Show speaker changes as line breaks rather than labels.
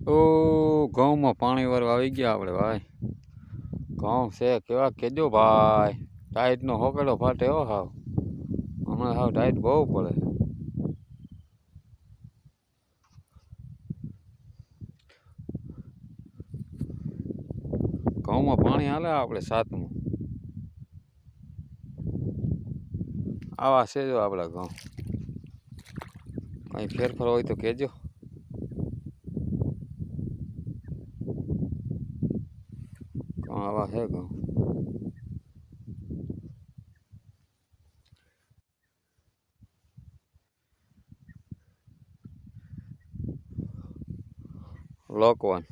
ઓ ઘઉંમાં પાણી વાળવા આવી ગયા આપણે ભાઈ. ઘઉં છે કેવા કેજો ભાઈ. ટાઈટનો હોકેડો ફાટે હો હાવ. હમણાં હાવ ટાઈટ બહુ પડે. ઘઉંમાં પાણી હાલે આપણે સાતમું. આવા છે જો આપણા ઘઉં. કંઈ ફેરફાર હોય તો કહેજો. આવા છે ઘઉં. લોકવાન